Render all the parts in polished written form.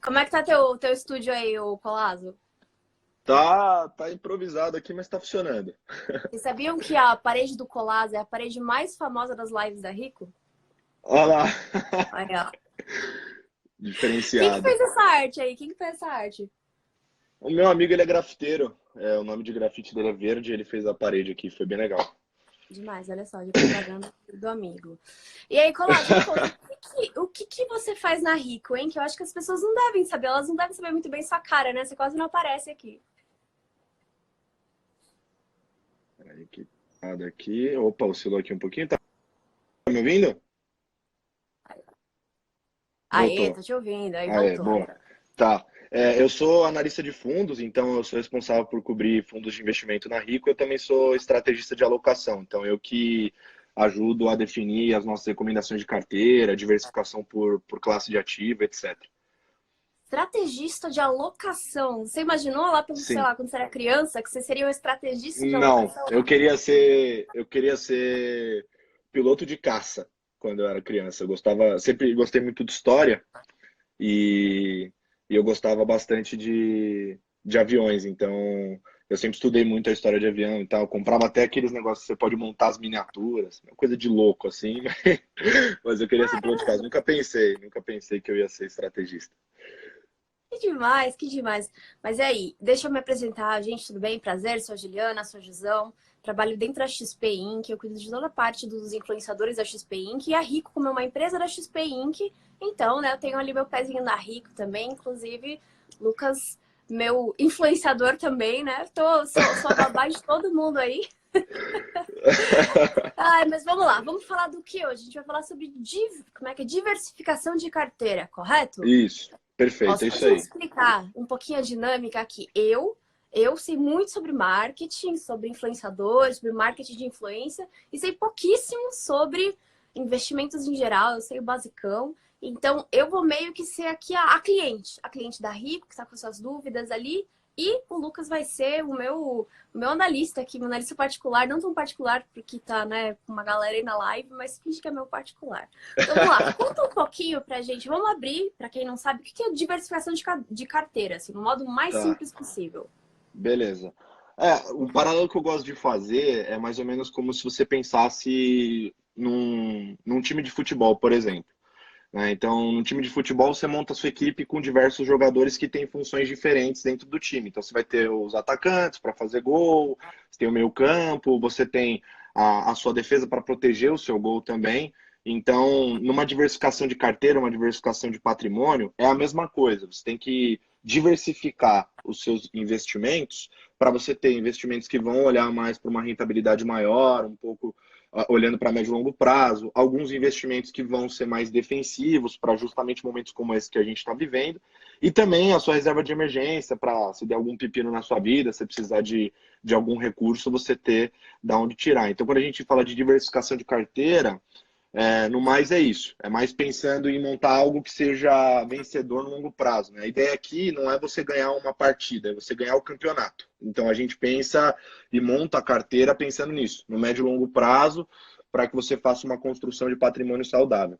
Como é que tá teu estúdio aí, ô Colazo? Tá improvisado aqui, mas tá funcionando. Vocês sabiam que a parede do Colazo é a parede mais famosa das lives da Rico? Olha lá, Aí, ó. Quem que diferenciado. fez essa arte aí? Quem que fez essa arte? O meu amigo, ele é grafiteiro. O nome de grafite dele é Verde, ele fez a parede aqui, foi bem legal. Demais, olha só, de propaganda do amigo. E aí, Colazo, me conta, o que que você faz na Rico, hein? Que eu acho que as pessoas não devem saber, elas não devem saber muito bem sua cara, né? Você quase não aparece aqui. Peraí, que tá daqui. Opa, oscilou aqui um pouquinho. Tá me ouvindo? Aê, Voltou. tô te ouvindo, aí Aê, voltou. boa. Tá. Eu sou analista de fundos, então eu sou responsável por cobrir fundos de investimento na Rico. Eu também sou estrategista de alocação, então eu que ajudo a definir as nossas recomendações de carteira, diversificação por classe de ativo, etc. Estrategista de alocação. Você imaginou lá pelo, sei Sim. lá, quando você era criança, que você seria um estrategista de Não, alocação? eu queria ser piloto de caça quando eu era criança. Eu gostava, sempre gostei muito de história e, e eu gostava bastante de aviões. Então, eu sempre estudei muito a história de avião e tal. Eu comprava até aqueles negócios que você pode montar as miniaturas, uma coisa de louco assim. Mas eu queria ser piloto de caça. Nunca pensei que eu ia ser estrategista. Que demais, que demais. Mas e aí, deixa eu me apresentar, gente, tudo bem? Prazer, sou a Juliana, sou a Gisão. Trabalho dentro da XP Inc. Eu cuido de toda a parte dos influenciadores da XP Inc. E a Rico, como é uma empresa da XP Inc., então, né, eu tenho ali meu pezinho na Rico também. Inclusive, Lucas, meu influenciador também, né? Sou a babá de todo mundo aí. Ai, mas vamos lá, vamos falar do que hoje? A gente vai falar sobre como é que é diversificação de carteira, correto? Isso, Ó, perfeito, é só pra isso gente aí. explicar um pouquinho a dinâmica aqui. Eu sei muito sobre marketing, sobre influenciadores, sobre marketing de influência, e sei pouquíssimo sobre investimentos em geral, eu sei o basicão. Então, eu vou meio que ser aqui a cliente da Rico, que está com suas dúvidas ali, e o Lucas vai ser o meu analista aqui, meu analista particular, não tão particular, porque tá, né, com uma galera aí na live, mas finge que é meu particular. Então, vamos lá, conta um pouquinho pra gente. Vamos abrir, pra quem não sabe, o que é diversificação de carteira, assim, no modo mais Tá. simples possível. Beleza. Um paralelo que eu gosto de fazer é mais ou menos como se você pensasse num time de futebol, por exemplo, né? Então, no time de futebol, você monta a sua equipe com diversos jogadores que têm funções diferentes dentro do time. Então, você vai ter os atacantes para fazer gol, você tem o meio-campo, você tem a sua defesa para proteger o seu gol também. Então, numa diversificação de carteira, uma diversificação de patrimônio, é a mesma coisa. Você tem que diversificar os seus investimentos para você ter investimentos que vão olhar mais para uma rentabilidade maior, um pouco olhando para médio e longo prazo, alguns investimentos que vão ser mais defensivos para justamente momentos como esse que a gente está vivendo, e também a sua reserva de emergência para se der algum pepino na sua vida, se precisar de algum recurso, você ter da onde tirar. Então, quando a gente fala de diversificação de carteira, no mais é isso. É mais pensando em montar algo que seja vencedor no longo prazo, né? A ideia aqui não é você ganhar uma partida, é você ganhar o campeonato. Então a gente pensa e monta a carteira pensando nisso, no médio e longo prazo, para que você faça uma construção de patrimônio saudável.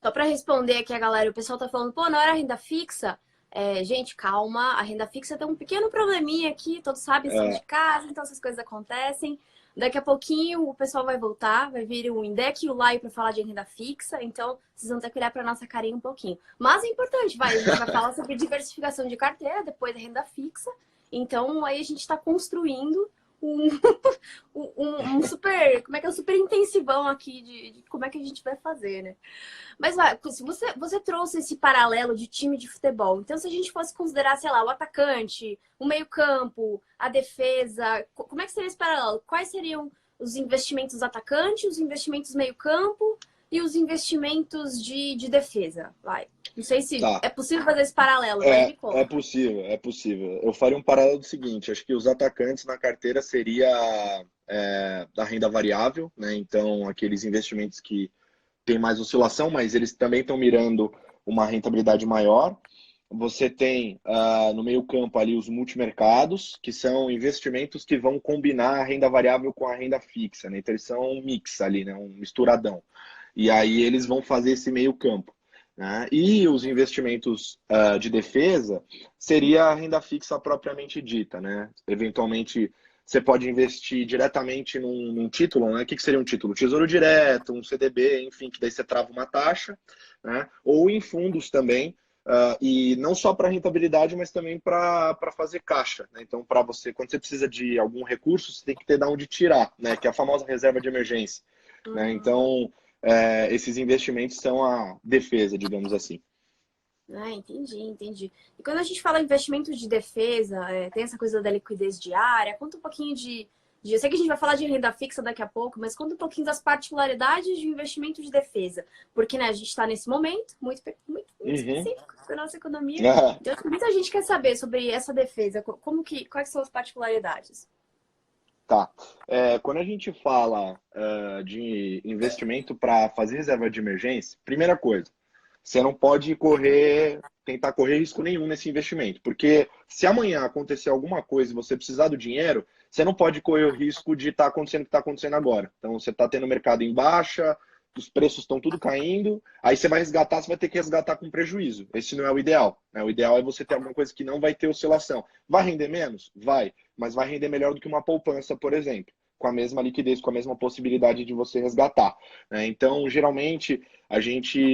Só para responder aqui a galera, o pessoal tá falando, pô, não era renda fixa? Gente, calma, a renda fixa tem um pequeno probleminha aqui, todos sabem, estamos de É, casa, então essas coisas acontecem. Daqui a pouquinho o pessoal vai voltar, vai vir o Indec e o Lai para falar de renda fixa, então vocês vão ter que olhar para nossa carinha um pouquinho. Mas é importante, a gente vai falar sobre diversificação de carteira, depois da renda fixa. Então aí a gente está construindo um, um super, como é que é, um super intensivão aqui de como é que a gente vai fazer, né? Mas vai, se você trouxe esse paralelo de time de futebol. Então, se a gente fosse considerar, sei lá, o atacante, o meio-campo, a defesa, como é que seria esse paralelo? Quais seriam os investimentos atacante, os investimentos meio-campo e os investimentos de defesa? Vai. Não sei se tá. é possível fazer esse paralelo, mas me É conta. possível, é possível. Eu faria um paralelo do seguinte: acho que os atacantes na carteira seria da renda variável, né? Então, aqueles investimentos que tem mais oscilação, mas eles também estão mirando uma rentabilidade maior. Você tem no meio-campo ali os multimercados, que são investimentos que vão combinar a renda variável com a renda fixa, né? Então eles são um mix ali, né? Um misturadão. E aí eles vão fazer esse meio-campo. né? E os investimentos de defesa seria a renda fixa propriamente dita, né? Eventualmente, você pode investir diretamente num título, né? O que seria um título? Tesouro Direto, um CDB, enfim, que daí você trava uma taxa, né? Ou em fundos também, e não só para rentabilidade, mas também para fazer caixa, né? Então, para você, quando você precisa de algum recurso, você tem que ter de onde tirar, né? Que é a famosa reserva de emergência, né? Uhum. Então, esses investimentos são a defesa, digamos assim. Ah, entendi, entendi. E quando a gente fala em investimento de defesa, tem essa coisa da liquidez diária, conta um pouquinho eu sei que a gente vai falar de renda fixa daqui a pouco, mas conta um pouquinho das particularidades de investimento de defesa. Porque, né, a gente está nesse momento muito Uhum. específico da nossa economia. Então, muita gente quer saber sobre essa defesa, quais são as particularidades? Tá. Quando a gente fala de investimento para fazer reserva de emergência, primeira coisa, você não pode tentar correr risco nenhum nesse investimento, porque se amanhã acontecer alguma coisa e você precisar do dinheiro, você não pode correr o risco de estar acontecendo o que está acontecendo agora. Então, você está tendo o mercado em baixa, os preços estão tudo caindo, aí você vai resgatar, você vai ter que resgatar com prejuízo. Esse não é o ideal, né? O ideal é você ter alguma coisa que não vai ter oscilação. Vai render menos? Vai, mas vai render melhor do que uma poupança, por exemplo, com a mesma liquidez, com a mesma possibilidade de você resgatar, né? Então, geralmente, a gente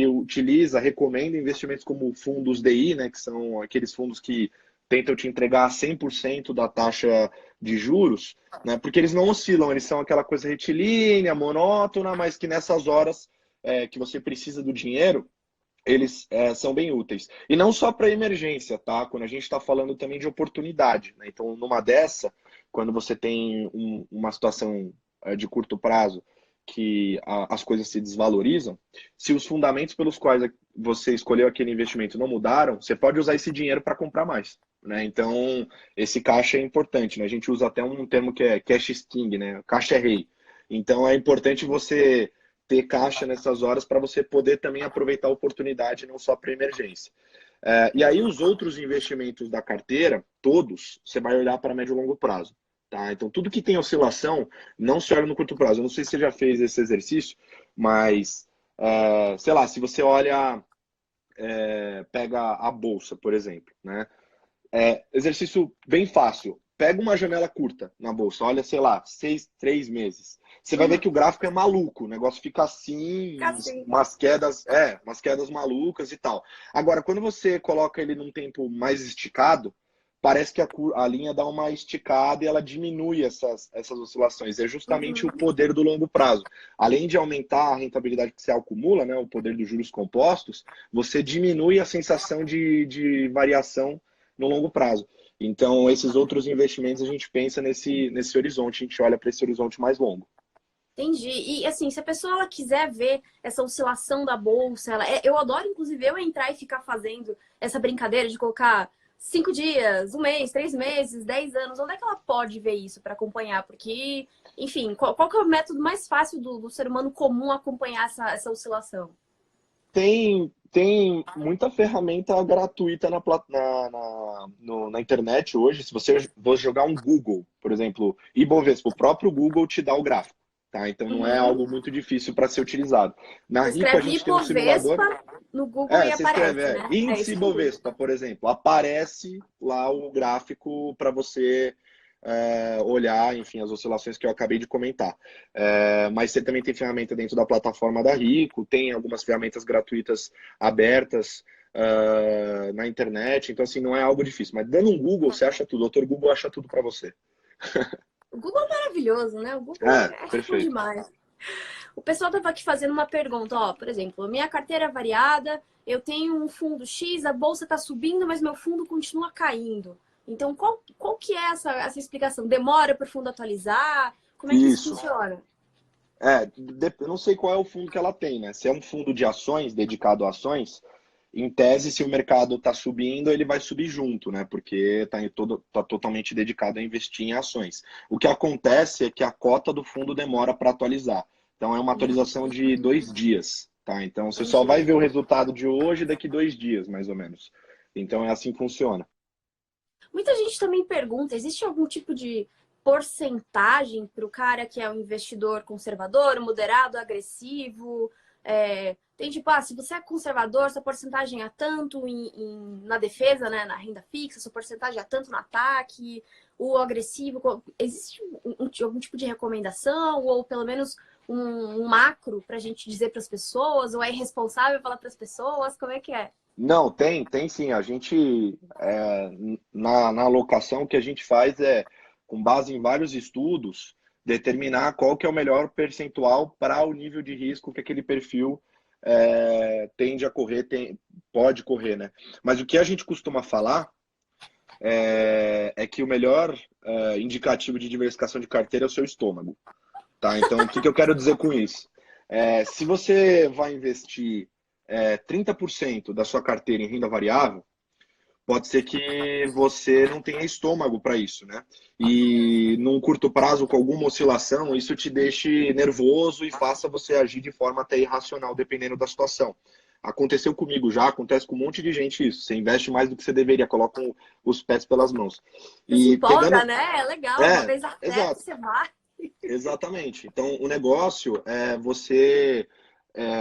recomenda investimentos como fundos DI, né, que são aqueles fundos que tentam te entregar 100% da taxa de juros, né, porque eles não oscilam, eles são aquela coisa retilínea, monótona, mas que nessas horas que você precisa do dinheiro, eles são bem úteis. E não só para emergência, tá? Quando a gente está falando também de oportunidade, né? Então, numa dessa, quando você tem uma situação de curto prazo que as coisas se desvalorizam, se os fundamentos pelos quais você escolheu aquele investimento não mudaram, você pode usar esse dinheiro para comprar mais, né? Então, esse caixa é importante, né? A gente usa até um termo que é cash king, né? Caixa é rei. Então, é importante você ter caixa nessas horas para você poder também aproveitar a oportunidade, não só para emergência. E aí os outros investimentos da carteira, todos, você vai olhar para médio e longo prazo. Tá? Então, tudo que tem oscilação, não se olha no curto prazo. Eu não sei se você já fez esse exercício, mas, sei lá, se você olha, pega a bolsa, por exemplo, né? Exercício bem fácil. Pega uma janela curta na bolsa, olha, sei lá, 3 meses. Você vai ver Uhum. que o gráfico é maluco, o negócio fica assim, Assim. umas quedas malucas e tal. Agora, quando você coloca ele num tempo mais esticado, parece que a linha dá uma esticada e ela diminui essas oscilações. É justamente o Uhum. poder do longo prazo. Além de aumentar a rentabilidade que você acumula, né, o poder dos juros compostos, você diminui a sensação de variação no longo prazo. Então, esses outros investimentos a gente pensa nesse horizonte, a gente olha para esse horizonte mais longo. Entendi. E assim, se a pessoa ela quiser ver essa oscilação da bolsa, eu adoro, inclusive, eu entrar e ficar fazendo essa brincadeira de colocar 5 dias, um mês, 3 meses, 10 anos. Onde é que ela pode ver isso para acompanhar? Porque, enfim, qual que é o método mais fácil do ser humano comum acompanhar essa oscilação? Tem muita ferramenta gratuita na internet hoje. Se você for jogar um Google, por exemplo, Ibovespa, o próprio Google te dá o gráfico. Tá? Então não é Uhum. algo muito difícil para ser utilizado. Na Você Rico a escreve gente tem um simulador. Ibovespa no Google e Você escreve aparece, né? É índice isso que eu vi. Bovespa, por exemplo, aparece lá o gráfico para você olhar, enfim, as oscilações que eu acabei de comentar. Mas você também tem ferramenta dentro da plataforma da Rico, tem algumas ferramentas gratuitas abertas na internet, então assim, não é algo difícil. Mas dando um Google, você acha tudo. O doutor Google acha tudo para você. O Google é maravilhoso, né? O Google é show Perfeito. demais. O pessoal estava aqui fazendo uma pergunta, ó, por exemplo, minha carteira é variada, eu tenho um fundo X, a bolsa está subindo, mas meu fundo continua caindo. Então, qual que é essa explicação? Demora para o fundo atualizar? Como é que isso Isso. funciona? Eu não sei qual é o fundo que ela tem, né? Se é um fundo de ações, dedicado a ações, em tese, se o mercado está subindo, ele vai subir junto, né? Porque tá totalmente dedicado a investir em ações. O que acontece é que a cota do fundo demora para atualizar. Então, é uma atualização de 2 dias, tá? Então, você só vai Entendi. ver o resultado de hoje daqui 2 dias, mais ou menos. Então, é assim que funciona. Muita gente também pergunta, existe algum tipo de porcentagem para o cara que é um investidor conservador, moderado, agressivo? tem tipo, ah, se você é conservador, sua porcentagem é tanto na defesa, né, na renda fixa, sua porcentagem é tanto no ataque, o agressivo. Existe algum tipo de recomendação ou pelo menos um macro para a gente dizer para as pessoas? Ou é irresponsável falar para as pessoas? Como é que é? Não, tem sim. A gente, na alocação, o que a gente faz é, com base em vários estudos, determinar qual que é o melhor percentual para o nível de risco que aquele perfil tende a correr, pode correr, né? Mas o que a gente costuma falar é que o melhor indicativo de diversificação de carteira é o seu estômago, tá? Então, o que eu quero dizer com isso? Se você vai investir 30% da sua carteira em renda variável, pode ser que você não tenha estômago para isso, né? E num curto prazo, com alguma oscilação, isso te deixe nervoso e faça você agir de forma até irracional, dependendo da situação. Aconteceu comigo já, acontece com um monte de gente isso. Você investe mais do que você deveria, coloca os pés pelas mãos. Você se E empolga, pegando. né? É legal, uma vez acerta, Exato. você vai. Exatamente. Então, o negócio é você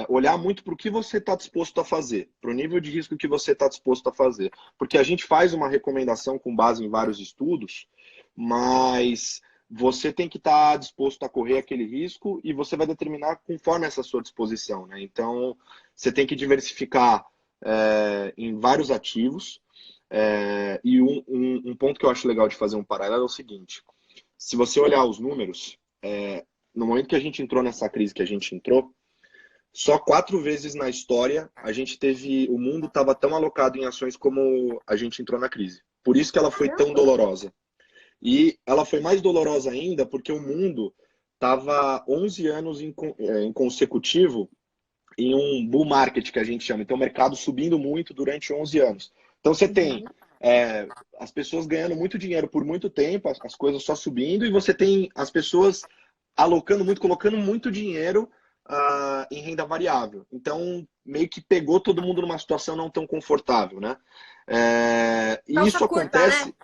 olhar muito para o que você está disposto a fazer, para o nível de risco que você está disposto a fazer. Porque a gente faz uma recomendação com base em vários estudos, mas você tem que estar disposto a correr aquele risco e você vai determinar conforme essa sua disposição, né? Então, você tem que diversificar em vários ativos. E um ponto que eu acho legal de fazer um paralelo é o seguinte: se você olhar os números, no momento que a gente entrou nessa crise que a gente entrou, só 4 vezes na história o mundo estava tão alocado em ações como a gente entrou na crise. Por isso que ela foi tão Caramba! dolorosa. E ela foi mais dolorosa ainda porque o mundo estava 11 anos em consecutivo em um bull market, que a gente chama. Então, o mercado subindo muito durante 11 anos. Então, você tem as pessoas ganhando muito dinheiro por muito tempo, as coisas só subindo, e você tem as pessoas alocando muito, colocando muito dinheiro em renda variável. Então, meio que pegou todo mundo numa situação não tão confortável, né? E Calça isso curta, né? acontece.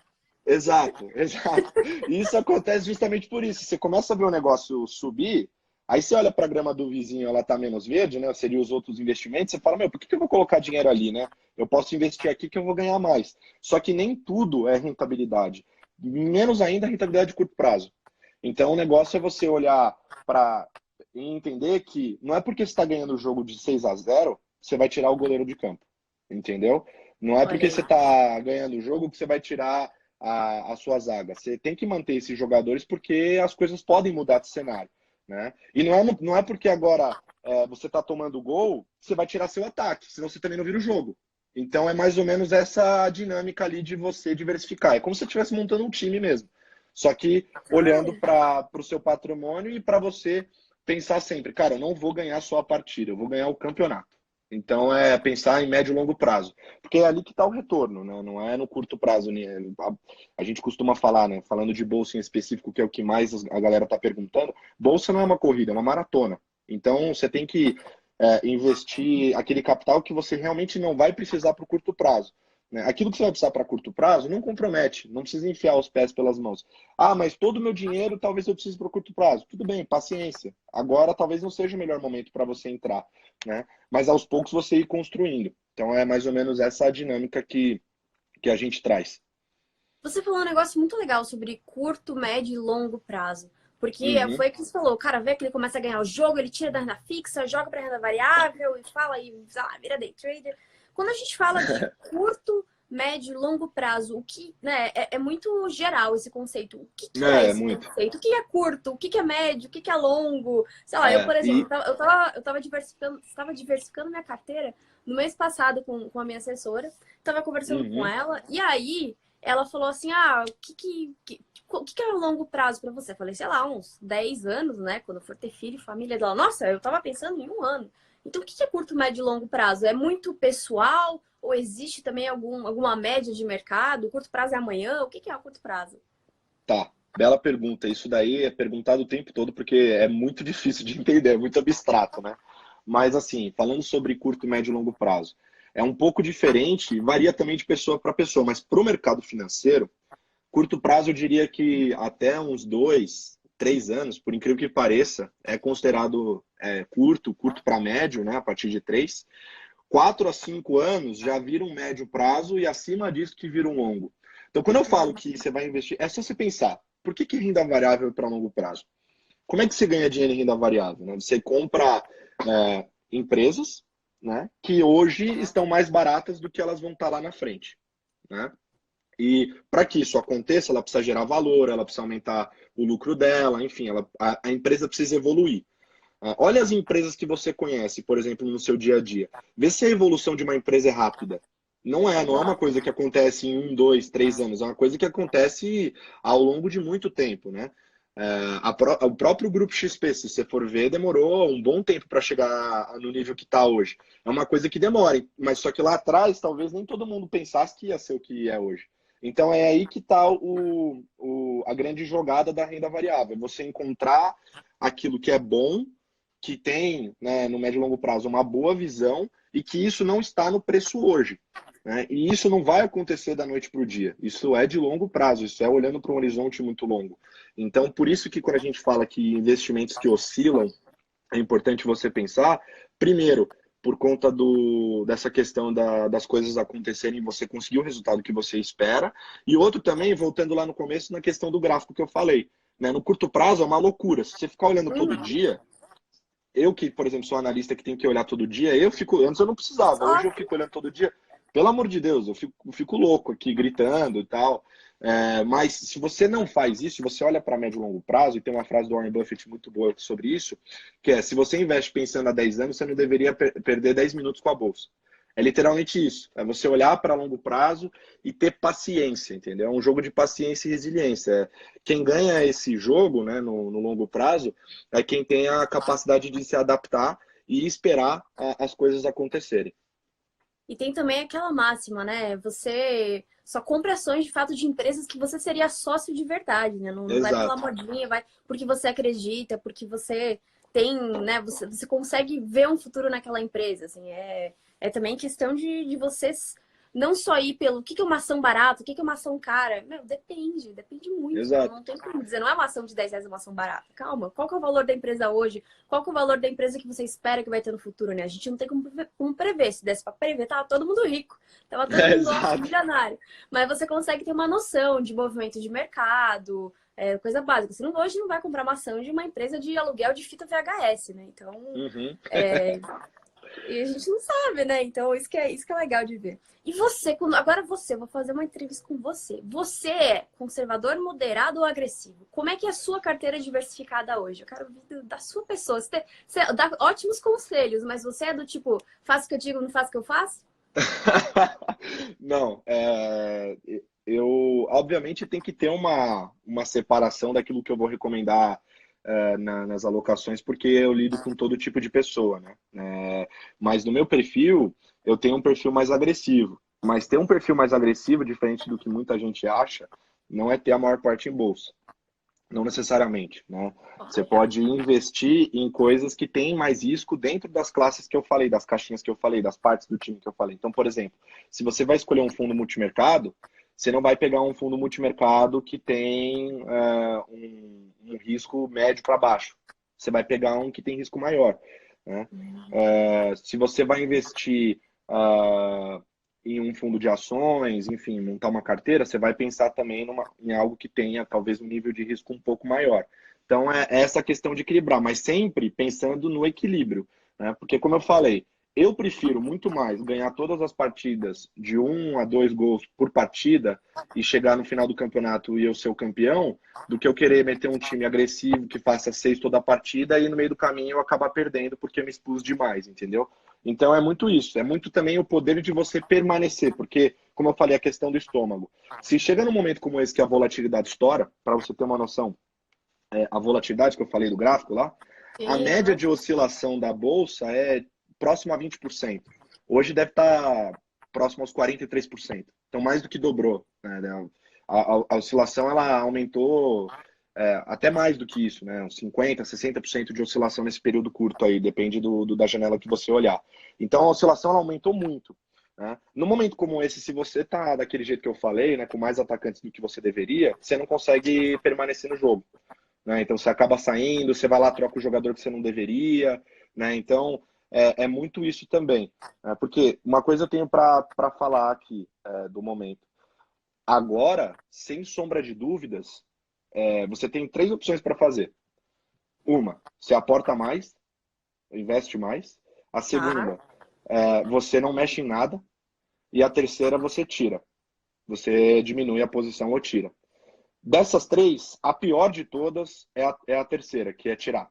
Exato, exato. E isso acontece justamente por isso. Você começa a ver o negócio subir, aí você olha para a grama do vizinho, ela tá menos verde, né? Seria os outros investimentos, você fala, meu, por que eu vou colocar dinheiro ali, né? Eu posso investir aqui que eu vou ganhar mais. Só que nem tudo é rentabilidade. Menos ainda rentabilidade de curto prazo. Então o negócio é você olhar para e entender que não é porque você está ganhando o jogo de 6-0 você vai tirar o goleiro de campo. Entendeu? Não é Olha porque aí. você está ganhando o jogo que você vai tirar a sua zaga. Você tem que manter esses jogadores porque as coisas podem mudar de cenário, né? E não é porque agora você está tomando gol que você vai tirar seu ataque, senão você também não vira o jogo. Então é mais ou menos essa dinâmica ali de você diversificar. É como se você estivesse montando um time mesmo. Só que olhando Ai, para o seu patrimônio e para você pensar sempre, cara, eu não vou ganhar só a partida, eu vou ganhar o campeonato. Então é pensar em médio e longo prazo. Porque é ali que está o retorno, né? Não é no curto prazo. Né? A gente costuma falar, né? Falando de bolsa em específico, que é o que mais a galera está perguntando, bolsa não é uma corrida, é uma maratona. Então você tem que investir aquele capital que você realmente não vai precisar para o curto prazo. Né? Aquilo que você vai precisar para curto prazo não compromete, não precisa enfiar os pés pelas mãos. Ah, mas todo o meu dinheiro talvez eu precise para o curto prazo. Tudo bem, paciência. Agora talvez não seja o melhor momento para você entrar, né? Mas aos poucos você ir construindo. Então é mais ou menos essa a dinâmica que a gente traz. você falou um negócio muito legal sobre curto, médio e longo prazo. Porque Uhum. foi o que você falou, o cara vê que ele começa a ganhar o jogo, ele tira da renda fixa, joga para renda variável e fala e, sei lá, vira day trader. Quando a gente fala de curto, médio e longo prazo, o que, né, é muito geral esse conceito. O que que é É, esse muito. conceito? O que é curto? O que é médio? O que é longo? Sei lá, eu, É, por exemplo, e eu tava diversificando minha carteira no mês passado com a minha assessora, tava conversando com uhum. ela, e aí ela falou assim: ah, o que é o longo prazo para você? Eu falei, sei lá, uns 10 anos, né? Quando eu for ter filho e família dela. Nossa, eu tava pensando em 1 ano. Então, o que é curto, médio e longo prazo? É muito pessoal? Ou existe também alguma média de mercado? O curto prazo é amanhã? O que é o curto prazo? Tá, bela pergunta. Isso daí é perguntado o tempo todo porque é muito difícil de entender, é muito abstrato, né? Mas assim, falando sobre curto, médio e longo prazo, é um pouco diferente, varia também de pessoa para pessoa, mas para o mercado financeiro, curto prazo eu diria que até uns 2, 3 anos, por incrível que pareça, é considerado curto para médio, né, a partir de 3. 4 a 5 anos já vira um médio prazo e acima disso que vira um longo. Então, quando eu falo que você vai investir, é só você pensar, por que renda variável para longo prazo? Como é que você ganha dinheiro em renda variável? Né? Você compra empresas, né, que hoje estão mais baratas do que elas vão estar lá na frente. Né? E para que isso aconteça, ela precisa gerar valor, ela precisa aumentar o lucro dela, enfim, a empresa precisa evoluir. Olha as empresas que você conhece, por exemplo, no seu dia a dia. Vê se a evolução de uma empresa é rápida. Não é uma coisa que acontece em 1, 2, 3 anos, é uma coisa que acontece ao longo de muito tempo, né? O próprio Grupo XP, se você for ver, demorou um bom tempo para chegar no nível que está hoje. É uma coisa que demora, mas só que lá atrás talvez nem todo mundo pensasse que ia ser o que é hoje. Então é aí que está a grande jogada da renda variável. Você encontrar aquilo que é bom, que tem, né, no médio e longo prazo uma boa visão e que isso não está no preço hoje. Né? E isso não vai acontecer da noite para o dia. Isso é de longo prazo, isso é olhando para um horizonte muito longo. Então, por isso que quando a gente fala que investimentos que oscilam, é importante você pensar, primeiro, por conta dessa questão das coisas acontecerem e você conseguir o resultado que você espera, e outro também, voltando lá no começo, na questão do gráfico que eu falei. Né? No curto prazo é uma loucura. Se você ficar olhando todo dia, eu que, por exemplo, sou analista que tenho que olhar todo dia, antes eu não precisava, hoje eu fico olhando todo dia. Pelo amor de Deus, eu fico louco aqui, gritando e tal. Mas se você não faz isso, se você olha para médio e longo prazo, e tem uma frase do Warren Buffett muito boa sobre isso, que é, se você investe pensando há 10 anos, você não deveria perder 10 minutos com a bolsa. É literalmente isso. É você olhar para longo prazo e ter paciência, entendeu? É um jogo de paciência e resiliência. Quem ganha esse jogo, né, no longo prazo, é quem tem a capacidade de se adaptar e esperar as coisas acontecerem. E tem também aquela máxima, né? Você só compra ações de fato de empresas que você seria sócio de verdade, né? Não vai pela Exato. modinha, vai porque você acredita, porque você tem, né? Você consegue ver um futuro naquela empresa, assim. É também questão de vocês não só ir pelo que é uma ação barata, o que é uma ação cara. Meu, depende muito. Não Exato. tem como dizer, não é uma ação de R$ 10 uma ação barata. Calma, qual que é o valor da empresa hoje? Qual que é o valor da empresa que você espera que vai ter no futuro, né? A gente não tem como prever. Se desse para prever, tava todo mundo rico. Tava todo mundo Exato. milionário. Mas você consegue ter uma noção de movimento de mercado, coisa básica. Você hoje não vai comprar uma ação de uma empresa de aluguel de fita VHS, né? Então, Uhum. e a gente não sabe, né? Então, isso que é legal de ver. E você, agora eu vou fazer uma entrevista com você. Você é conservador, moderado ou agressivo? Como é que é a sua carteira diversificada hoje? Eu quero ouvir da sua pessoa. Você dá ótimos conselhos, mas você é do tipo, faço o que eu digo, não faço o que eu faço? Não, eu obviamente tem que ter uma separação daquilo que eu vou recomendar nas alocações, porque eu lido com todo tipo de pessoa, né? Mas no meu perfil, eu tenho um perfil mais agressivo. Mas ter um perfil mais agressivo, diferente do que muita gente acha, não é ter a maior parte em bolsa. Não necessariamente, né? Você pode investir em coisas que têm mais risco dentro das classes que eu falei, das caixinhas que eu falei, das partes do time que eu falei. Então, por exemplo, se você vai escolher um fundo multimercado, você não vai pegar um fundo multimercado que tem um risco médio para baixo. Você vai pegar um que tem risco maior. Né? Se você vai investir em um fundo de ações, enfim, montar uma carteira, você vai pensar também em algo que tenha talvez um nível de risco um pouco maior. Então, é essa questão de equilibrar, mas sempre pensando no equilíbrio. Né? Porque, como eu falei, eu prefiro muito mais ganhar todas as partidas de 1 a 2 gols por partida e chegar no final do campeonato e eu ser o campeão, do que eu querer meter um time agressivo que faça 6 toda a partida e no meio do caminho eu acabar perdendo porque eu me expus demais, entendeu? Então é muito isso, é muito também o poder de você permanecer, porque, como eu falei, a questão do estômago. Se chega num momento como esse que a volatilidade estoura, para você ter uma noção, a volatilidade que eu falei do gráfico lá, a Sim, média aham. de oscilação da bolsa é próxima a 20%. Hoje deve estar próximo aos 43%. Então mais do que dobrou. Né? A oscilação ela aumentou até mais do que isso, né? Uns 50%, 60% de oscilação nesse período curto aí, depende da janela que você olhar. Então a oscilação ela aumentou muito. Né? No momento como esse, se você tá daquele jeito que eu falei, né, com mais atacantes do que você deveria, você não consegue permanecer no jogo. né? Então você acaba saindo, você vai lá, troca o jogador que você não deveria, né? Então é muito isso também. Né? Porque uma coisa eu tenho para falar aqui do momento. Agora, sem sombra de dúvidas, você tem três opções para fazer. Uma, você aporta mais, investe mais. A Tá. segunda, você não mexe em nada. E a terceira, você tira. Você diminui a posição ou tira. Dessas três, a pior de todas é a terceira, que é tirar.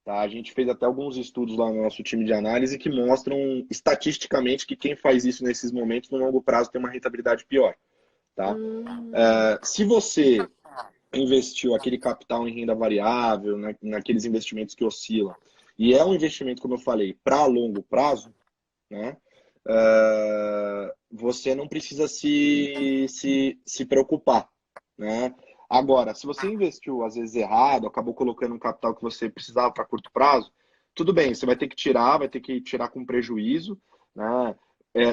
Tá? A gente fez até alguns estudos lá no nosso time de análise que mostram estatisticamente que quem faz isso nesses momentos, no longo prazo, tem uma rentabilidade pior. Tá? Hum. Se você investiu aquele capital em renda variável, naqueles investimentos que oscilam, e é um investimento, como eu falei, para longo prazo, né? Você não precisa se preocupar, né? Agora, se você investiu às vezes errado, acabou colocando um capital que você precisava para curto prazo, tudo bem, você vai ter que tirar com prejuízo, né?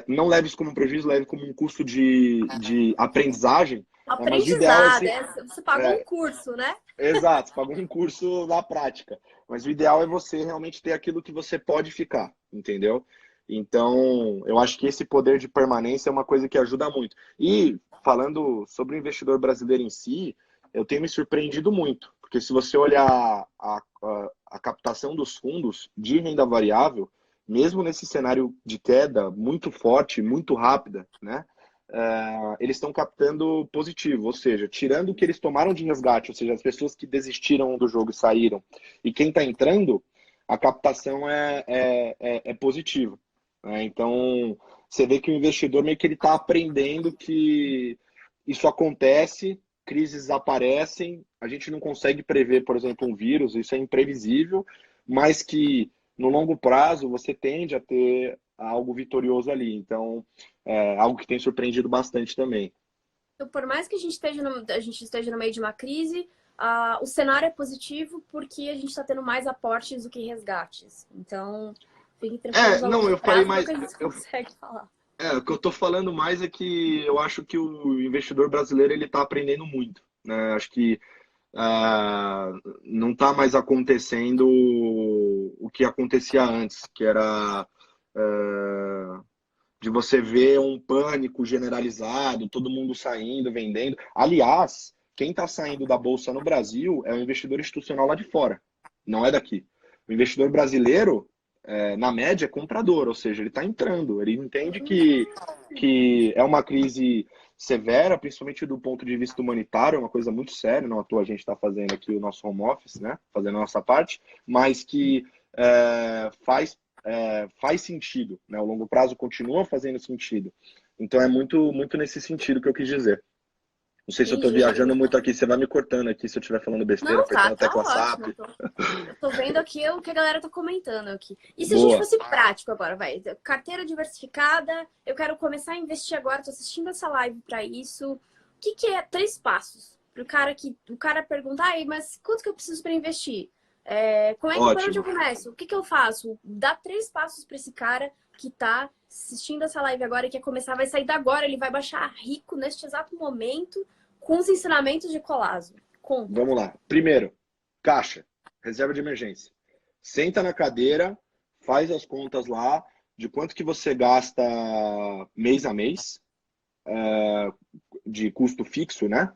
Não leve isso como um prejuízo, leve como um custo de aprendizagem, né? Mas o ideal é Aprendizado, se, você pagou um é, curso, né? exato, você pagou um curso na prática. Mas o ideal é você realmente ter aquilo que você pode ficar, entendeu? Então, eu acho que esse poder de permanência é uma coisa que ajuda muito. E, falando sobre o investidor brasileiro em si, eu tenho me surpreendido muito. Porque se você olhar a captação dos fundos de renda variável, mesmo nesse cenário de queda muito forte, muito rápida, né? Eles estão captando positivo, ou seja, tirando o que eles tomaram de resgate, ou seja, as pessoas que desistiram do jogo e saíram, e quem está entrando, a captação é positiva. Né? Então, você vê que o investidor meio que ele está aprendendo que isso acontece, crises aparecem, a gente não consegue prever, por exemplo, um vírus, isso é imprevisível, mas que no longo prazo você tende a ter algo vitorioso ali. Então, algo que tem surpreendido bastante também. Então, por mais que a gente esteja no meio de uma crise, o cenário é positivo porque a gente está tendo mais aportes do que resgates. Então, fiquem tranquilos, a Não, longo eu falei prazo é o mais. que a gente consegue falar. O que eu tô falando mais é que eu acho que o investidor brasileiro ele tá aprendendo muito, né? Acho que não tá mais acontecendo o que acontecia antes, que era de você ver um pânico generalizado, todo mundo saindo, vendendo. Aliás, quem está saindo da bolsa no Brasil é o investidor institucional lá de fora, não é daqui. O investidor brasileiro, na média, é comprador, ou seja, ele está entrando, ele entende que é uma crise severa, principalmente do ponto de vista humanitário, é uma coisa muito séria, não à toa a gente está fazendo aqui o nosso home office, né? Fazendo a nossa parte, mas que faz sentido, né? O longo prazo continua fazendo sentido. Então é muito, muito nesse sentido que eu quis dizer. Não sei se eu estou Entendi. viajando muito aqui, você vai me cortando aqui se eu estiver falando besteira, Não, apertando a tá tecla ótimo. SAP. Eu tô vendo aqui o que a galera tá comentando aqui. E se a gente Boa. fosse prático agora, vai? Carteira diversificada, eu quero começar a investir agora, tô assistindo essa live para isso. O que é três passos? O cara pergunta, ai, mas quanto que eu preciso para investir? Por onde eu Ótimo. começo? O que eu faço? Dá três passos para esse cara que tá assistindo essa live agora e quer começar, vai sair da agora, ele vai baixar rico neste exato momento com os ensinamentos de Colasso. Conta. Vamos lá. Primeiro, caixa, reserva de emergência. Senta na cadeira, faz as contas lá de quanto que você gasta mês a mês de custo fixo, né?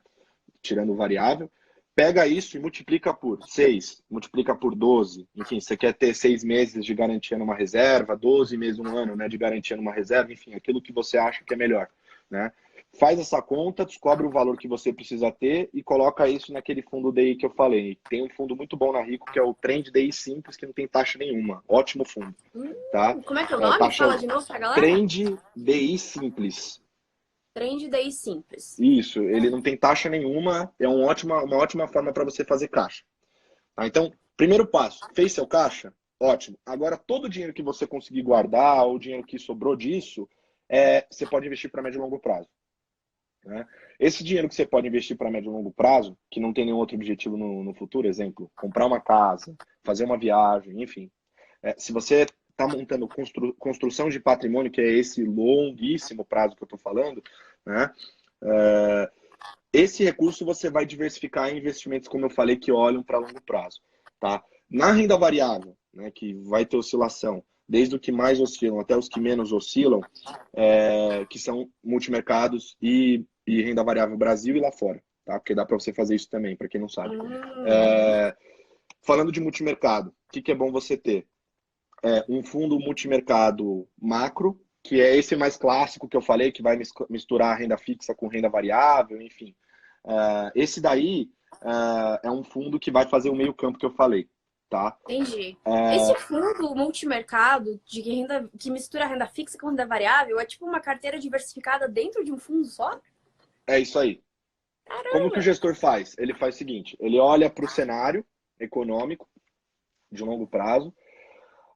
Tirando o variável. Pega isso e multiplica por 6, multiplica por 12. Enfim, você quer ter 6 meses de garantia numa reserva, 12 meses, um ano, né, de garantia numa reserva, enfim, aquilo que você acha que é melhor, né? Faz essa conta, descobre o valor que você precisa ter e coloca isso naquele fundo DI que eu falei. Tem um fundo muito bom na Rico, que é o Trend DI Simples, que não tem taxa nenhuma. Ótimo fundo, tá? Como é que é o nome? Taxa Fala de novo pra galera. Trend DI Simples. Trend Day Simples. Isso, ele não tem taxa nenhuma, é uma ótima forma para você fazer caixa. Tá? Então, primeiro passo, fez seu caixa? Ótimo. Agora, todo o dinheiro que você conseguir guardar, ou o dinheiro que sobrou disso, você pode investir para médio e longo prazo. Né? Esse dinheiro que você pode investir para médio e longo prazo, que não tem nenhum outro objetivo no futuro, exemplo, comprar uma casa, fazer uma viagem, enfim. Se você está montando construção de patrimônio, que é esse longuíssimo prazo que eu estou falando, né? esse recurso você vai diversificar em investimentos, como eu falei, que olham para longo prazo, tá? Na renda variável, né, que vai ter oscilação, desde o que mais oscilam até os que menos oscilam, que são multimercados e renda variável Brasil e lá fora, tá? Porque dá para você fazer isso também, para quem não sabe. Falando de multimercado, o que é bom você ter? Um fundo multimercado macro, que é esse mais clássico que eu falei, que vai misturar renda fixa com renda variável, enfim. Esse daí é um fundo que vai fazer o meio campo que eu falei, tá? Entendi. Esse fundo multimercado que mistura renda fixa com renda variável é tipo uma carteira diversificada dentro de um fundo só? É isso aí. Como que o Caramba! gestor faz? Ele faz o seguinte, ele olha para o cenário econômico de longo prazo,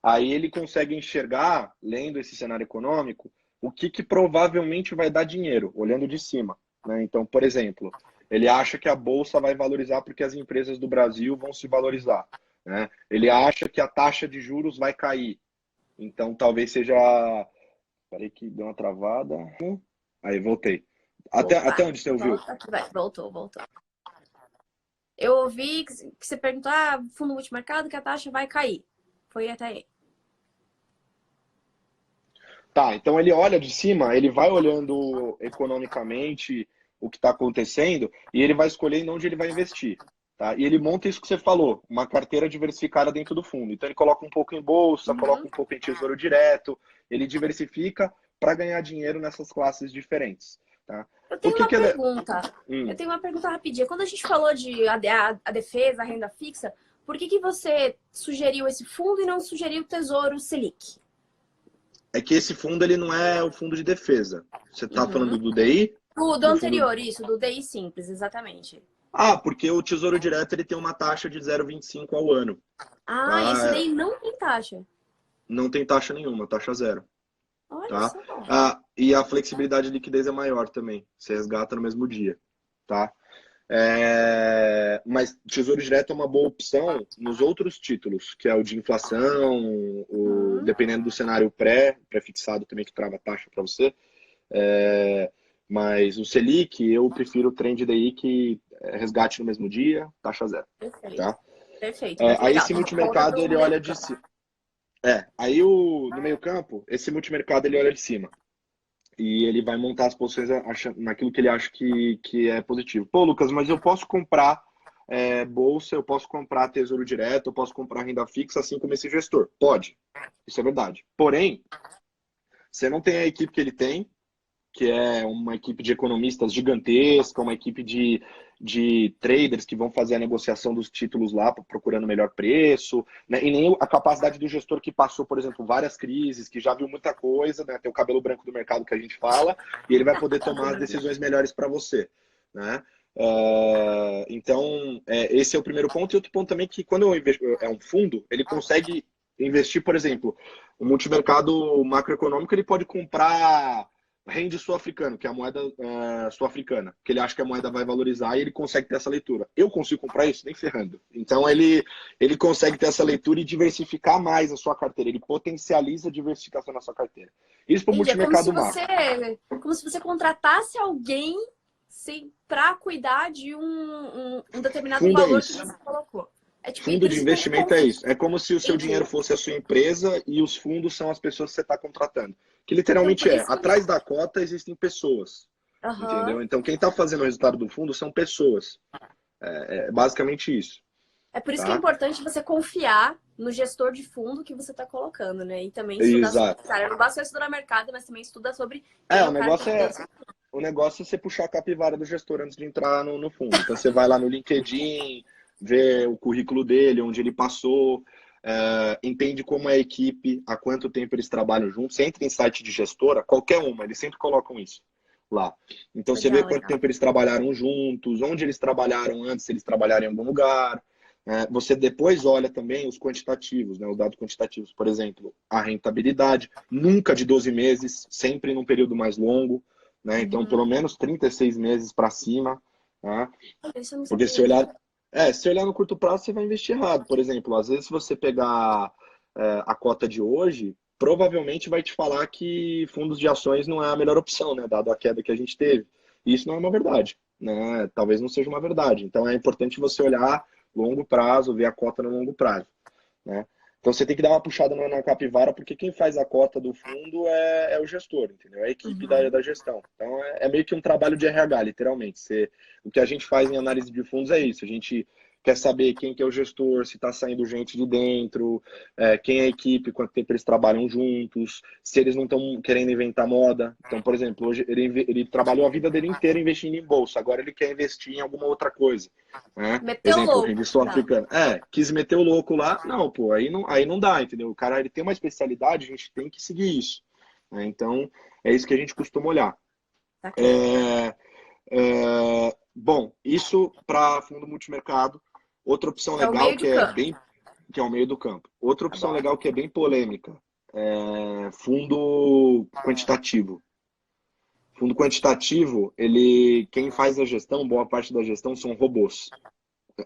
aí ele consegue enxergar, lendo esse cenário econômico, o que provavelmente vai dar dinheiro, olhando de cima, né? Então, por exemplo, ele acha que a bolsa vai valorizar porque as empresas do Brasil vão se valorizar, né? Ele acha que a taxa de juros vai cair. Então, talvez seja... Peraí que deu uma travada. Aí, voltei. Até Opa! onde você ouviu? Aqui vai. Voltou. Eu ouvi que você perguntou, fundo multimercado, que a taxa vai cair. Foi até aí. Tá, então ele olha de cima, ele vai olhando economicamente o que está acontecendo e ele vai escolhendo onde ele vai investir. Tá? E ele monta isso que você falou, uma carteira diversificada dentro do fundo. Então ele coloca um pouco em bolsa, coloca um pouco em tesouro direto, ele diversifica para ganhar dinheiro nessas classes diferentes. Tá? Eu O tenho que uma que ele... pergunta. Eu Hum. tenho uma pergunta rapidinha. Quando a gente falou de a defesa, a renda fixa, por que você sugeriu esse fundo e não sugeriu o Tesouro Selic? É que esse fundo ele não é o fundo de defesa. Você está falando Uhum. do DI? Do Do fundo... anterior, isso, do DI Simples, exatamente. Porque o Tesouro Direto ele tem uma taxa de 0,25 ao ano. Ah, esse Tá? daí não tem taxa. Não tem taxa nenhuma, taxa zero. Olha Tá? só. E a flexibilidade de liquidez é maior também. Você resgata no mesmo dia. Tá? Mas Tesouro Direto é uma boa opção nos outros títulos, que é o de inflação, dependendo do cenário pré-fixado também que trava a taxa para você. Mas o Selic, eu prefiro o Trend DI que resgate no mesmo dia, taxa zero. Perfeito. Tá? Perfeito, muito Aí legal. esse Conta multimercado do ele meio olha de cima. Aí no meio campo, esse multimercado ele olha de cima. E ele vai montar as posições naquilo que ele acha que é positivo. Pô, Lucas, mas eu posso comprar bolsa, eu posso comprar tesouro direto, eu posso comprar renda fixa, assim como esse gestor. Pode, isso é verdade. Porém, você não tem a equipe que ele tem, que é uma equipe de economistas gigantesca, uma equipe de traders que vão fazer a negociação dos títulos lá, procurando o melhor preço, né? E nem a capacidade do gestor que passou, por exemplo, várias crises, que já viu muita coisa, né? Tem o cabelo branco do mercado que a gente fala, e ele vai poder tomar as decisões melhores para você, né? Então, esse é o primeiro ponto. E outro ponto também que quando eu investo, é um fundo, ele consegue investir, por exemplo, o multimercado macroeconômico, ele pode comprar rende sul-africano, que é a moeda sul-africana, que ele acha que a moeda vai valorizar e ele consegue ter essa leitura. Eu consigo comprar isso? Nem ferrando. Então ele consegue ter essa leitura e diversificar mais a sua carteira, ele potencializa a diversificação na sua carteira. Isso para o Entendi. É multimercado macro. como se você contratasse alguém para cuidar de um determinado Fundo é valor que isso. você colocou. É tipo, Fundo por de isso que tem investimento é consulta. isso. É como se o seu dinheiro Entendi. fosse a sua empresa e os fundos são as pessoas que você está contratando. Que Então, literalmente por é. isso que... Atrás da cota existem pessoas. Aham. Entendeu? Então quem está fazendo o resultado do fundo são pessoas. É basicamente isso. É por isso que é Tá? importante você confiar no gestor de fundo que você está colocando, né? E também estudar sobre Exato. esse cara. Não basta só estudar mercado, mas também estudar sobre quem é O o cara que negócio fez. é você puxar a capivara do gestor antes de entrar no fundo. Então você vai lá no LinkedIn, vê o currículo dele, onde ele passou, entende como é a equipe, há quanto tempo eles trabalham juntos. Você entra em site de gestora, qualquer uma, eles sempre colocam isso lá. Então você vê Legal, quanto legal. tempo eles trabalharam juntos, onde eles trabalharam antes, se eles trabalharam em algum lugar. Você depois olha também os quantitativos, né, os dados quantitativos, por exemplo, a rentabilidade, nunca de 12 meses, sempre num período mais longo, né, então pelo menos 36 meses para cima, né, Isso eu não porque sabia. se olhar no curto prazo, você vai investir errado. Por exemplo, às vezes se você pegar a cota de hoje, provavelmente vai te falar que fundos de ações não é a melhor opção, né, dado a queda que a gente teve. E isso não é uma verdade. né, talvez não seja uma verdade. Então é importante você olhar longo prazo, ver a cota no longo prazo, né? Então você tem que dar uma puxada na capivara, porque quem faz a cota do fundo é o gestor, entendeu? É a equipe Uhum. da gestão. Então é meio que um trabalho de RH, literalmente. O que a gente faz em análise de fundos é isso. A gente quer saber quem que é o gestor, se está saindo gente de dentro, quem é a equipe, quanto tempo eles trabalham juntos, se eles não estão querendo inventar moda. Então, por exemplo, hoje ele trabalhou a vida dele inteira investindo em bolsa, agora ele quer investir em alguma outra coisa, né? Meteu Exemplo, louco. rende Tá. sul-africano. Quis meter o louco lá. Não, pô, aí não dá, entendeu? O cara ele tem uma especialidade, a gente tem que seguir isso, né? Então, é isso que a gente costuma olhar. Saquei. É, bom, isso para fundo multimercado. Outra opção Que é o legal meio de campo. que é o meio do campo. Outra Tá opção bom. legal que é bem polêmica, é fundo quantitativo. Fundo quantitativo, quem faz a gestão, boa parte da gestão são robôs,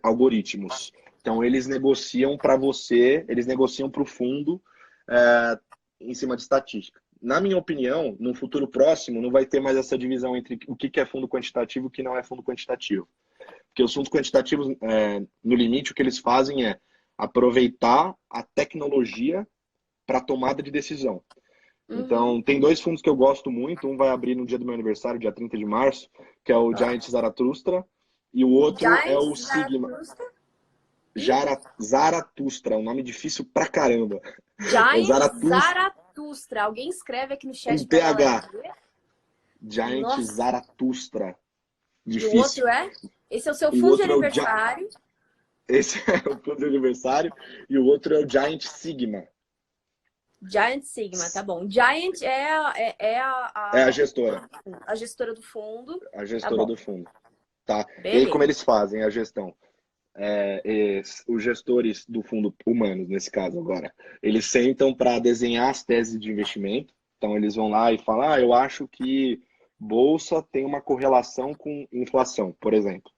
algoritmos. Então eles negociam para você, eles negociam para o fundo em cima de estatística. Na minha opinião, no futuro próximo, não vai ter mais essa divisão entre o que é fundo quantitativo e o que não é fundo quantitativo. Porque os fundos quantitativos, no limite, o que eles fazem é aproveitar a tecnologia para tomada de decisão. Uhum. Então, tem dois fundos que eu gosto muito. Um vai abrir no dia do meu aniversário, dia 30 de março, que é o Giant Zaratustra, e o outro é Giants, o Sigma. Zaratustra e Zaratustra, um nome difícil pra caramba. É Giant Zaratustra Zaratustra. Alguém escreve aqui no com chat pra galera PH. ver? Giant Nossa. Zaratustra. E o Difícil. outro é? Esse é o seu O fundo de outro é aniversário. esse é o fundo de aniversário. E o outro é o Giant Sigma. Giant Sigma, tá bom. Giant É a gestora. a gestora do fundo. A Tá gestora bom. do fundo. Tá? E aí, como Beleza. eles fazem a gestão? Os gestores do fundo humanos, nesse caso agora, eles sentam para desenhar as teses de investimento. Então, eles vão lá e falam: eu acho que bolsa tem uma correlação com inflação, por exemplo.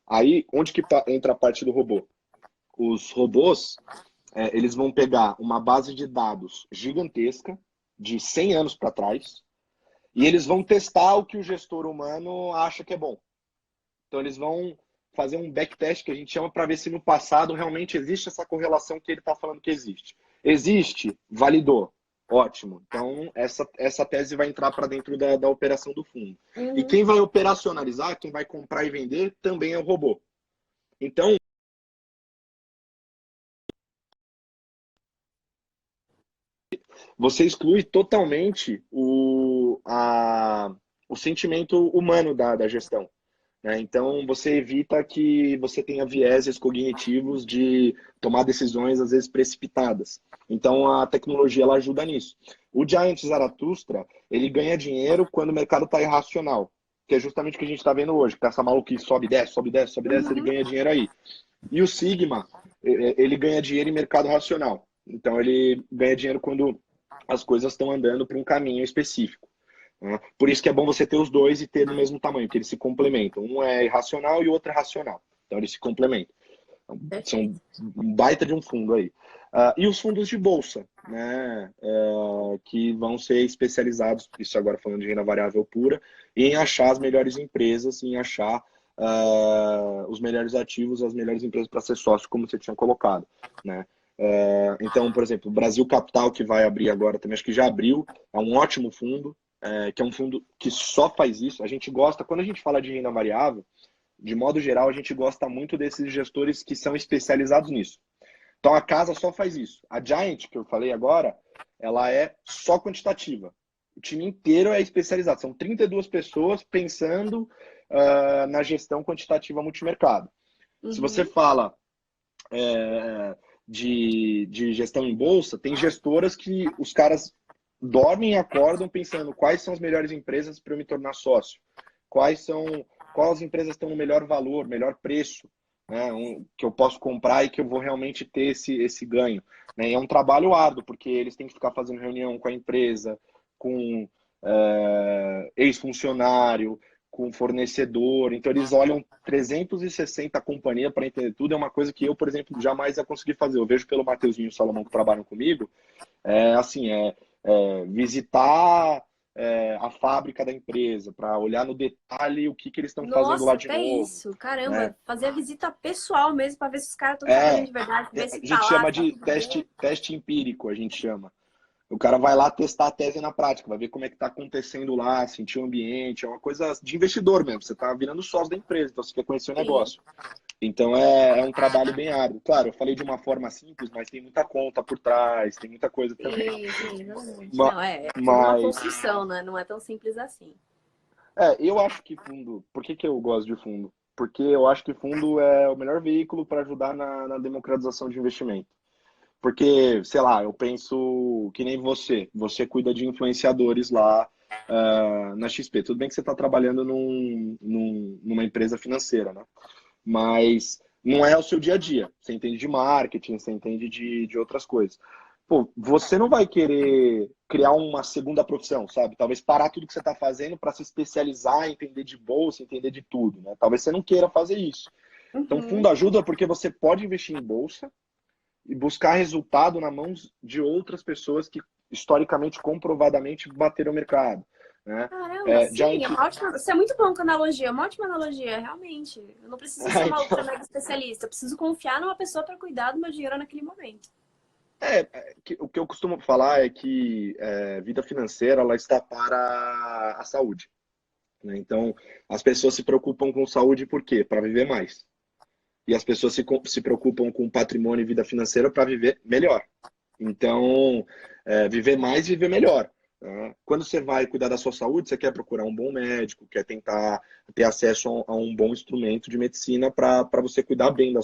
Aí, onde que entra a parte do robô? Os robôs, eles vão pegar uma base de dados gigantesca, de 100 anos para trás, e eles vão testar o que o gestor humano acha que é bom. Então, eles vão fazer um backtest que a gente chama para ver se no passado realmente existe essa correlação que ele está falando que existe. Existe, validou. Ótimo. Então, essa tese vai entrar para dentro da operação do fundo. E Uhum. quem vai operacionalizar, quem vai comprar e vender, também é o robô. Então, você exclui totalmente o sentimento humano da gestão, né? Então, você evita que você tenha vieses cognitivos de tomar decisões, às vezes, precipitadas. Então, a tecnologia ela ajuda nisso. O Giant Zaratustra, ele ganha dinheiro quando o mercado está irracional, que é justamente o que a gente está vendo hoje, que tá essa maluquice, sobe, desce, sobe, desce, sobe, desce, ele Uhum. ganha dinheiro aí. E o Sigma, ele ganha dinheiro em mercado racional. Então, ele ganha dinheiro quando as coisas estão andando para um caminho específico, né? Por isso que é bom você ter os dois e ter do mesmo tamanho, que eles se complementam. Um é irracional e o outro é racional. Então eles se complementam. São Perfeito. um baita de um fundo aí. E os fundos de bolsa, né? Que vão ser especializados, isso agora falando de renda variável pura, em achar as melhores empresas, em achar os melhores ativos, as melhores empresas para ser sócio, como você tinha colocado, né? Então, por exemplo, o Brasil Capital, que vai abrir agora também, acho que já abriu, é um ótimo fundo, que é um fundo que só faz isso. A gente gosta, quando a gente fala de renda variável, de modo geral, a gente gosta muito desses gestores que são especializados nisso. Então, a casa só faz isso. A Giant, que eu falei agora, ela é só quantitativa. O time inteiro é especializado. São 32 pessoas pensando na gestão quantitativa multimercado. Se você Uhum. fala de gestão em bolsa, tem gestoras que os caras dormem e acordam pensando quais são as melhores empresas para eu me tornar sócio, quais empresas estão no melhor valor, melhor preço, né, que eu posso comprar e que eu vou realmente ter esse ganho. Né? E é um trabalho árduo, porque eles têm que ficar fazendo reunião com a empresa, com ex-funcionário, com fornecedor. Então, eles olham 360 a companhia para entender tudo. É uma coisa que eu, por exemplo, jamais ia conseguir fazer. Eu vejo pelo Mateuzinho e o Salomão que trabalham comigo, assim, visitar a fábrica da empresa, para olhar no detalhe o que eles estão fazendo lá Nossa, de até novo, isso. né? Caramba, fazer a visita pessoal mesmo pra ver se os caras estão trabalhando É, de verdade, ver se a tá gente lá, chama se tá de tudo bem. teste empírico, a gente chama. O cara vai lá testar a tese na prática, vai ver como é que está acontecendo lá, sentir o ambiente, é uma coisa de investidor mesmo. Você está virando sócio da empresa, então você quer conhecer o Sim, negócio. Então é um trabalho bem árduo. Claro, eu falei de uma forma simples, mas tem muita conta por trás, tem muita coisa também. sim, exatamente. Ma- Não, é tudo uma Mas, construção, né? Não é tão simples assim. eu acho que fundo. Por que eu gosto de fundo? Porque eu acho que fundo é o melhor veículo para ajudar na democratização de investimento. Porque, sei lá, eu penso que nem você. Você cuida de influenciadores lá na XP. Tudo bem que você está trabalhando numa empresa financeira, né? Mas não é o seu dia a dia. Você entende de marketing, você entende de outras coisas. Pô, você não vai querer criar uma segunda profissão, sabe? Talvez parar tudo que você está fazendo para se especializar, entender de bolsa, entender de tudo, né? Talvez você não queira fazer isso. Então, fundo Uhum. ajuda porque você pode investir em bolsa e buscar resultado na mão de outras pessoas que historicamente, comprovadamente, bateram o mercado, né? Caramba, Já sim, é entre... uma ótima. Você é muito bom com analogia, é uma ótima analogia, realmente. Eu não preciso ser uma ultra então, mega especialista, eu preciso confiar numa pessoa para cuidar do meu dinheiro naquele momento. o que eu costumo falar é que vida financeira ela está para a saúde, né? Então, as pessoas se preocupam com saúde por quê? Para viver mais. E as pessoas se preocupam com patrimônio e vida financeira para viver melhor. Então, viver mais e viver melhor, né? Quando você vai cuidar da sua saúde, você quer procurar um bom médico, quer tentar ter acesso a um bom instrumento de medicina para você cuidar bem da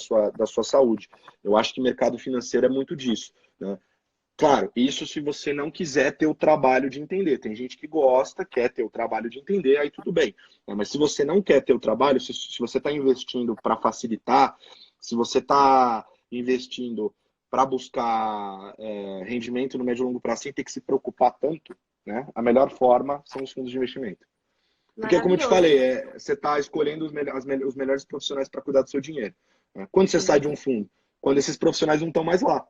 sua saúde. Eu acho que mercado financeiro é muito disso, né? Claro, isso se você não quiser ter o trabalho de entender. Tem gente que gosta, quer ter o trabalho de entender, aí tudo bem, né? Mas se você não quer ter o trabalho, se você está investindo para facilitar, se você está investindo para buscar rendimento no médio e longo prazo sem ter que se preocupar tanto, né? A melhor forma são os fundos de investimento. Porque, como eu te Maravilhoso. falei, você está escolhendo os melhores profissionais para cuidar do seu dinheiro, né? Quando você sai de Sim. um fundo, quando esses profissionais não estão mais lá,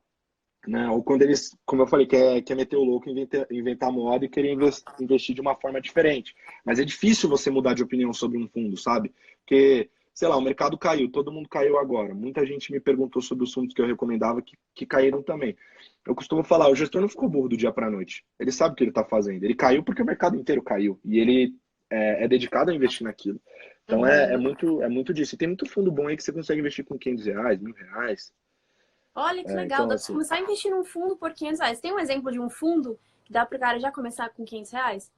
né? Ou quando eles, como eu falei, quer meter o louco, inventar moda e querer investir de uma forma diferente. Mas é difícil você mudar de opinião sobre um fundo, sabe? Porque, sei lá, o mercado caiu, todo mundo caiu agora. Muita gente me perguntou sobre os fundos que eu recomendava que caíram também. Eu costumo falar, o gestor não ficou burro do dia para a noite. Ele sabe o que ele está fazendo. Ele caiu porque o mercado inteiro caiu. E ele é dedicado a investir naquilo. Então Uhum. é muito disso. E tem muito fundo bom aí que você consegue investir com R$ 500, R$ 1.000. Olha que legal, Então, dá pra assim, começar a investir num fundo por R$ 500. Tem um exemplo de um fundo que dá pro cara já começar com R$ 500?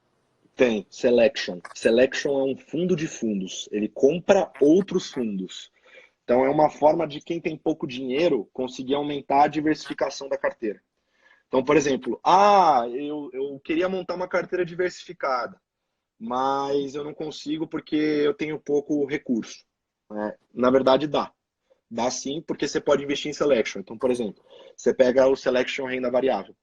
tem, Selection. Selection é um fundo de fundos. Ele compra outros fundos. Então, é uma forma de quem tem pouco dinheiro conseguir aumentar a diversificação da carteira. Então, por exemplo, eu queria montar uma carteira diversificada, mas eu não consigo porque eu tenho pouco recurso, né? Na verdade, dá. Dá sim, porque você pode investir em Selection. Então, por exemplo, você pega o Selection Renda Variável.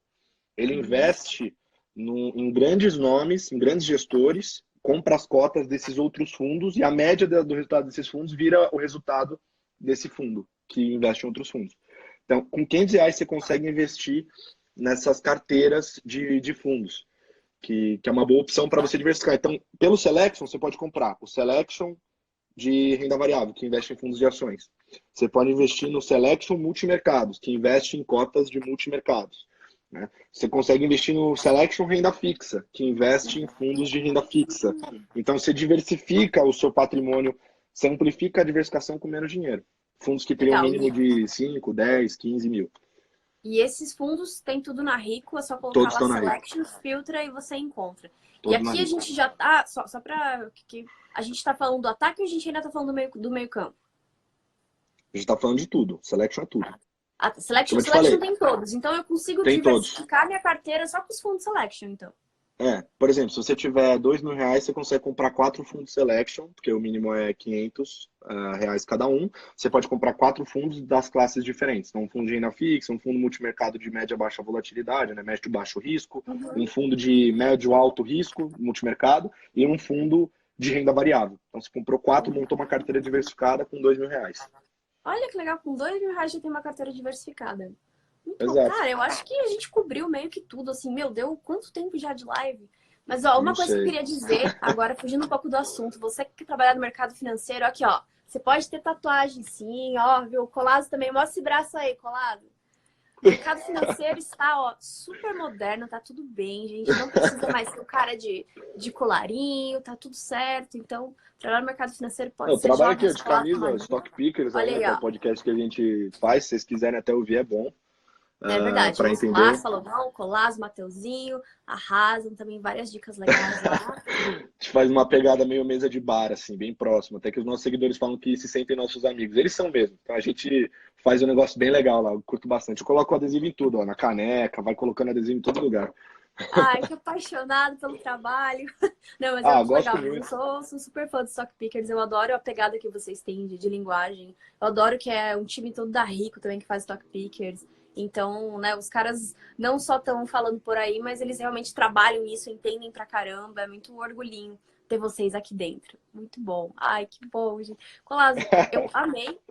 Ele Uhum. investe em grandes nomes, em grandes gestores, compra as cotas desses outros fundos e a média do resultado desses fundos vira o resultado desse fundo que investe em outros fundos. Então, com R$ 500 você consegue investir nessas carteiras de fundos, que é uma boa opção para você diversificar. Então, pelo Selection, você pode comprar o Selection de renda variável, que investe em fundos de ações. Você pode investir no Selection Multimercados, que investe em cotas de multimercados, né? Você consegue investir no Selection Renda Fixa, que investe em fundos de renda fixa. Então, você diversifica o seu patrimônio, você amplifica a diversificação com menos dinheiro. Fundos que teriam um Legal. mínimo de 5, 10, 15 mil. E esses fundos tem tudo na Rico, é só colocar Todos lá estão na Rico. Selections, filtra e você encontra. E Todos na aqui a Rico. gente já tá, só pra que a gente tá falando do ataque ou a gente ainda tá falando do meio campo? A gente está falando de tudo. Selection é tudo. Selection, Como eu te Selection falei, tem todos, então eu consigo tem todos. diversificar minha carteira só com os fundos Selection, então. Por exemplo, se você tiver R$ 2.000, você consegue comprar 4 fundos Selection, porque o mínimo é R$ 500 cada um. Você pode comprar 4 fundos das classes diferentes. Então, um fundo de renda fixa, um fundo multimercado de média baixa volatilidade, né, médio baixo risco, um Uhum. fundo de médio alto risco, multimercado, e um fundo de renda variável. Então, você comprou 4, montou uma carteira diversificada com R$ 2.000. Olha que legal, com R$ 2.000 já tem uma carteira diversificada. Muito bom. Exato. Cara, eu acho que a gente cobriu meio que tudo, assim, meu Deus, quanto tempo já de live? Mas, ó, Não uma coisa que eu sei. queria dizer, agora fugindo um pouco do assunto, você que trabalha no mercado financeiro, aqui, ó, você pode ter tatuagem, sim, ó, viu? O Colazo também, mostra esse braço aí, Colazo. O mercado financeiro está, ó, super moderno, tá tudo bem, gente. Não precisa mais ser o cara de colarinho, tá tudo certo. Então, trabalhar no mercado financeiro pode Eu ser trabalho jovem, aqui, ó, de descolado, camisa, ó, arrumadinho. Stock Pickers Olha aí, aí, que é o ó. podcast que a gente faz. Se vocês quiserem até ouvir, é bom, É verdade. para Ouça lá, entender. Salomão, Colazo, Mateuzinho, arrasam também várias dicas legais lá. A gente faz uma pegada meio mesa de bar, assim, bem próximo. Até que os nossos seguidores falam que se sentem nossos amigos. Eles são mesmo. Então a gente faz um negócio bem legal lá. Eu curto bastante. Eu coloco adesivo em tudo, ó, na caneca, vai colocando adesivo em todo lugar. Ai, que apaixonado pelo trabalho. Não, mas é Ah, muito gosto legal. Eu muito. sou super fã de Stock Pickers. Eu adoro a pegada que vocês têm de linguagem. Eu adoro que é um time todo da Rico também que faz Stock Pickers. Então, né, os caras não só estão falando por aí, mas eles realmente trabalham isso, entendem pra caramba. É muito orgulhinho ter vocês aqui dentro. Muito bom. Ai, que bom, gente. Colasso, eu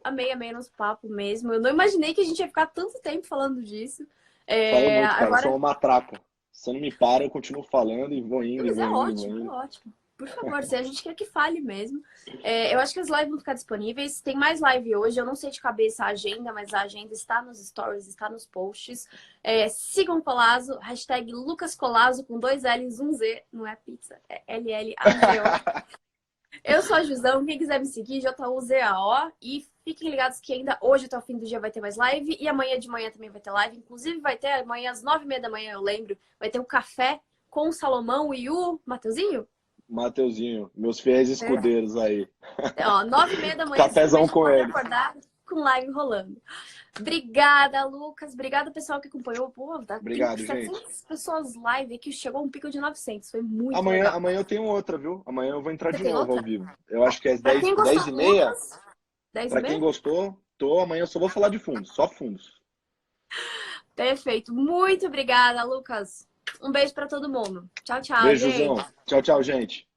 amei nosso papo mesmo. Eu não imaginei que a gente ia ficar tanto tempo falando disso. Falo É, muito, cara. Eu sou agora uma matraca. Se eu não me para, eu continuo falando e vou não, indo, e mas vou é indo, e vou ótimo, é indo. ótimo. Por favor, se a gente quer que fale mesmo. É, eu acho que as lives vão ficar disponíveis. Tem mais live hoje. Eu não sei de cabeça a agenda, mas a agenda está nos stories, está nos posts. É, sigam o Colazo, hashtag Lucas Colazo com 2 L's, 1 Z. Não é pizza, é LLAZO. Eu sou a Jusão. Quem quiser me seguir, JUZAO. E fiquem ligados que ainda hoje até o fim do dia vai ter mais live. E amanhã de manhã também vai ter live. Inclusive vai ter amanhã às 9h30 da manhã, eu lembro. Vai ter um café com o Salomão e o Mateuzinho. Mateuzinho, meus fiéis É. escudeiros aí. Ó, 9h30 da manhã, Cafezão simplesmente com pode eles. acordar com live rolando. Obrigada, Lucas. Obrigada, pessoal que acompanhou. Pô, tem Obrigado, gente. 700 pessoas live aqui. Chegou um pico de 900. Foi muito Amanhã, legal. amanhã eu tenho outra, viu? Amanhã eu vou entrar Você de tem novo ao outra? vivo. Eu acho que é às Pra 10, quem 10 gostou e do meia. Lucas, 10 e Para quem meia? gostou, tô. Amanhã eu só vou falar de fundos, só fundos. Perfeito. Muito obrigada, Lucas. Um beijo para todo mundo. Tchau, tchau, Beijozão. gente. Tchau, tchau, gente.